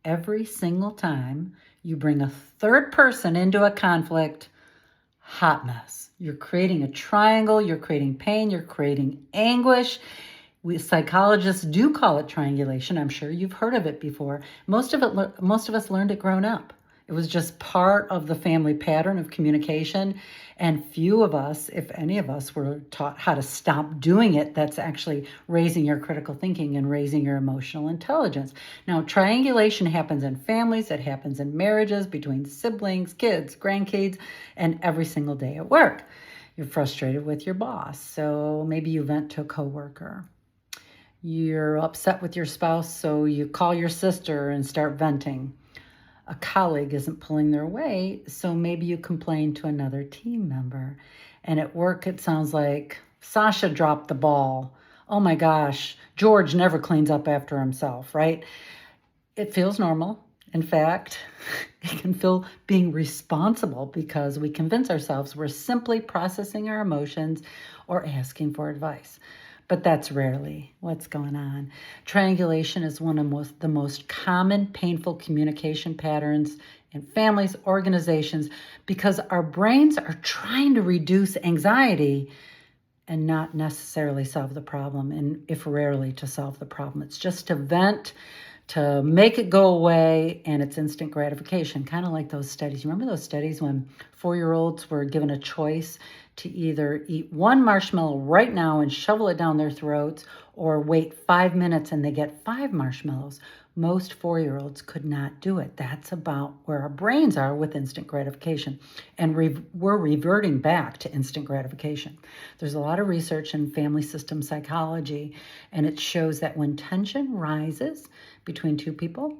every single time you bring a third person into a conflict, hot mess. You're creating a triangle, you're creating pain, you're creating anguish. We psychologists do call it triangulation. I'm sure you've heard of it before. Most of us learned it grown up. It was just part of the family pattern of communication. And few of us, if any of us, were taught how to stop doing it. That's actually raising your critical thinking and raising your emotional intelligence. Now, triangulation happens in families. It happens in marriages, between siblings, kids, grandkids, and every single day at work. You're frustrated with your boss, so maybe you vent to a coworker. You're upset with your spouse, so you call your sister and start venting. A colleague isn't pulling their weight, so maybe you complain to another team member. And at work, it sounds like Sasha dropped the ball. Oh my gosh, George never cleans up after himself, right? It feels normal. In fact, it can feel being responsible because we convince ourselves we're simply processing our emotions or asking for advice. But that's rarely what's going on. Triangulation is one of the most common painful communication patterns in families, organizations, because our brains are trying to reduce anxiety and not necessarily solve the problem, and if rarely to solve the problem. It's just to vent, to make it go away, and it's instant gratification, kind of like those studies. You remember those studies when 4-year-olds were given a choice to either eat one marshmallow right now and shovel it down their throats or wait 5 minutes and they get 5 marshmallows? Most 4-year-olds could not do it. That's about where our brains are with instant gratification. And we're reverting back to instant gratification. There's a lot of research in family system psychology, and it shows that when tension rises between two people,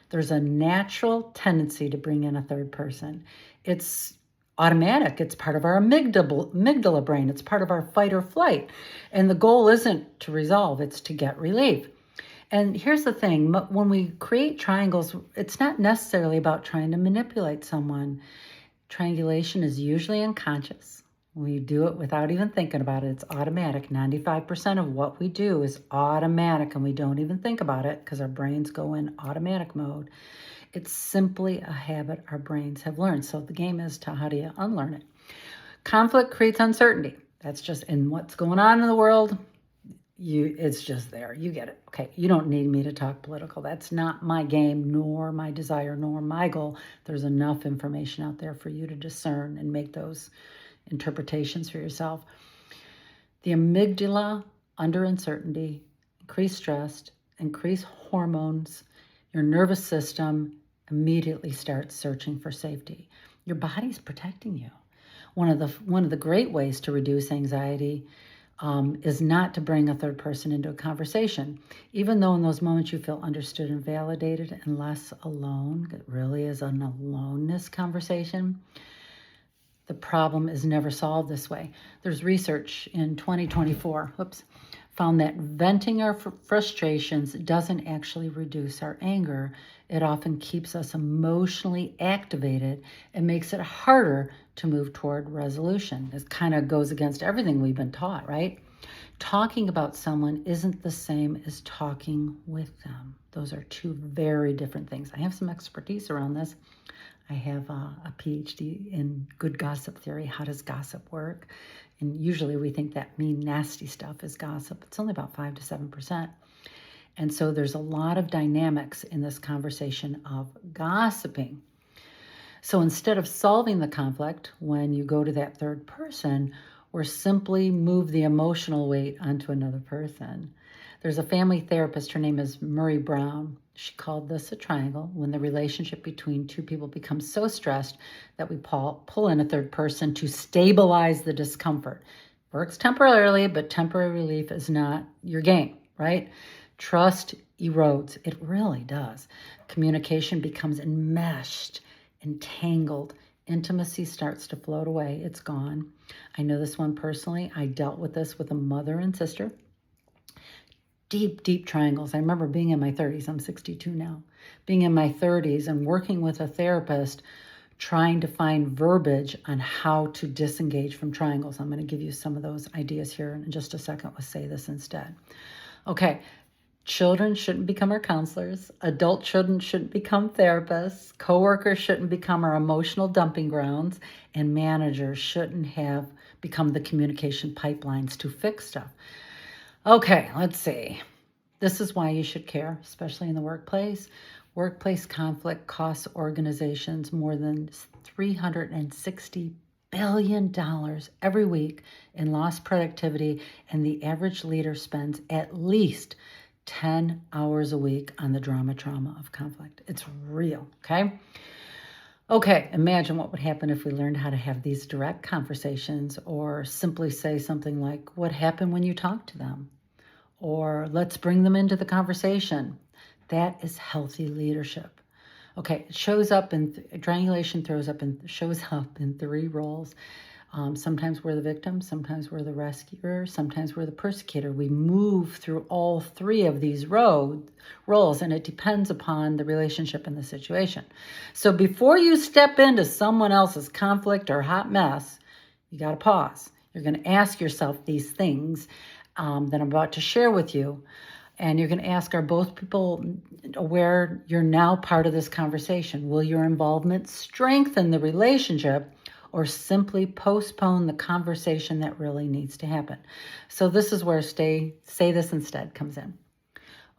there's a natural tendency to bring in a third person. It's automatic. It's part of our amygdala brain. It's part of our fight or flight. And the goal isn't to resolve, it's to get relief. And here's the thing, when we create triangles, it's not necessarily about trying to manipulate someone. Triangulation is usually unconscious. We do it without even thinking about it. It's automatic. 95% of what we do is automatic, and we don't even think about it because our brains go in automatic mode. It's simply a habit our brains have learned. So the game is to how do you unlearn it? Conflict creates uncertainty. That's just in what's going on in the world. It's just there. You get it. Okay, you don't need me to talk political. That's not my game, nor my desire, nor my goal. There's enough information out there for you to discern and make those interpretations for yourself. The amygdala, under uncertainty, increased stress, increased hormones, your nervous system immediately starts searching for safety. Your body's protecting you. One of the great ways to reduce anxiety is not to bring a third person into a conversation. Even though in those moments you feel understood and validated and less alone, it really is an aloneness conversation. The problem is never solved this way. There's research in 2024, found that venting our frustrations doesn't actually reduce our anger. It often keeps us emotionally activated and makes it harder to move toward resolution. It kind of goes against everything we've been taught, right? Talking about someone isn't the same as talking with them. Those are two very different things. I have some expertise around this. I have a PhD in good gossip theory. How does gossip work? And usually we think that mean, nasty stuff is gossip. It's only about 5 to 7%. And so there's a lot of dynamics in this conversation of gossiping. So instead of solving the conflict when you go to that third person, or simply move the emotional weight onto another person. There's a family therapist, her name is Murray Brown. She called this a triangle when the relationship between two people becomes so stressed that we pull in a third person to stabilize the discomfort. Works temporarily, but temporary relief is not your game, right? Trust erodes. It really does. Communication becomes enmeshed, entangled. Intimacy starts to float away. It's gone. I know this one personally. I dealt with this with a mother and sister. Deep, deep triangles. I remember being in my 30s. I'm 62 now. Being in my 30s and working with a therapist, trying to find verbiage on how to disengage from triangles. I'm going to give you some of those ideas here in just a second. We'll say this instead. Okay. Children shouldn't become our counselors. Adult children shouldn't become therapists. Coworkers shouldn't become our emotional dumping grounds. And managers shouldn't have become the communication pipelines to fix stuff. Okay, let's see. This is why you should care, especially in the workplace. Workplace conflict costs organizations more than $360 billion every week in lost productivity, and the average leader spends at least 10 hours a week on the trauma of conflict. It's real, okay? Okay, imagine what would happen if we learned how to have these direct conversations, or simply say something like, what happened when you talked to them? Or let's bring them into the conversation. That is healthy leadership. Okay, it shows up in triangulation shows up in three roles. Sometimes we're the victim, sometimes we're the rescuer, sometimes we're the persecutor. We move through all three of these roles, and it depends upon the relationship and the situation. So before you step into someone else's conflict or hot mess, you got to pause. You're going to ask yourself these things that I'm about to share with you. And you're going to ask, are both people aware you're now part of this conversation? Will your involvement strengthen the relationship or simply postpone the conversation that really needs to happen? So this is where say this instead comes in.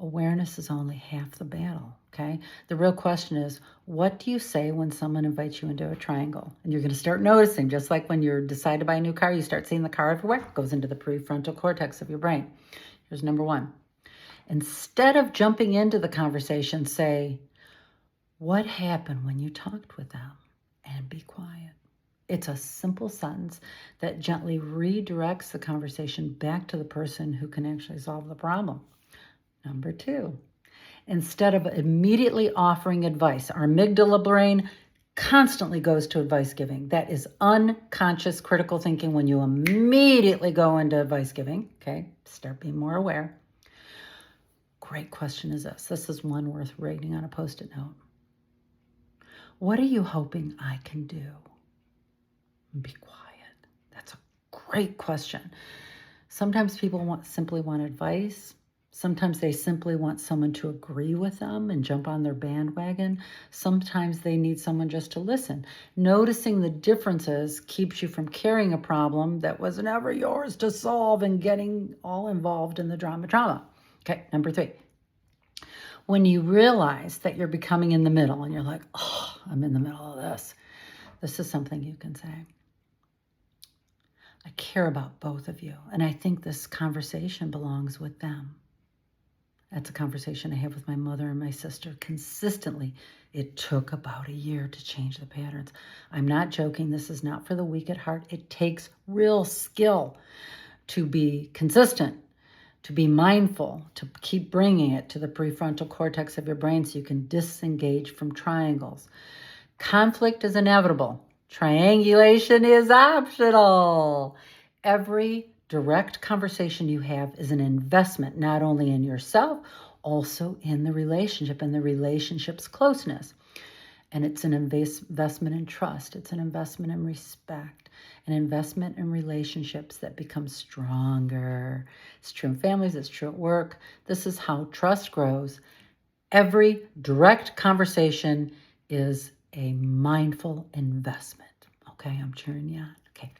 Awareness is only half the battle, okay? The real question is, what do you say when someone invites you into a triangle? And you're going to start noticing, just like when you decide to buy a new car, you start seeing the car everywhere. It goes into the prefrontal cortex of your brain. Here's number one. Instead of jumping into the conversation, say, what happened when you talked with them? And be quiet. It's a simple sentence that gently redirects the conversation back to the person who can actually solve the problem. Number two, instead of immediately offering advice, our amygdala brain constantly goes to advice giving. That is unconscious critical thinking when you immediately go into advice giving. Okay, start being more aware. Great question is this. This is one worth writing on a Post-it note. What are you hoping I can do? Be quiet. That's a great question. Sometimes people simply want advice. Sometimes they simply want someone to agree with them and jump on their bandwagon. Sometimes they need someone just to listen. Noticing the differences keeps you from carrying a problem that was never yours to solve and getting all involved in the drama. Okay, number three. When you realize that you're becoming in the middle and you're like, oh, I'm in the middle of this. This is something you can say. I care about both of you, and I think this conversation belongs with them. That's a conversation I have with my mother and my sister consistently. It took about a year to change the patterns. I'm not joking. This is not for the weak at heart. It takes real skill to be consistent, to be mindful, to keep bringing it to the prefrontal cortex of your brain so you can disengage from triangles. Conflict is inevitable. Triangulation is optional. Every direct conversation you have is an investment, not only in yourself, also in the relationship and the relationship's closeness. And it's an investment in trust. It's an investment in respect, an investment in relationships that become stronger. It's true in families, it's true at work. This is how trust grows. Every direct conversation is a mindful investment. Okay, I'm cheering you on. Okay.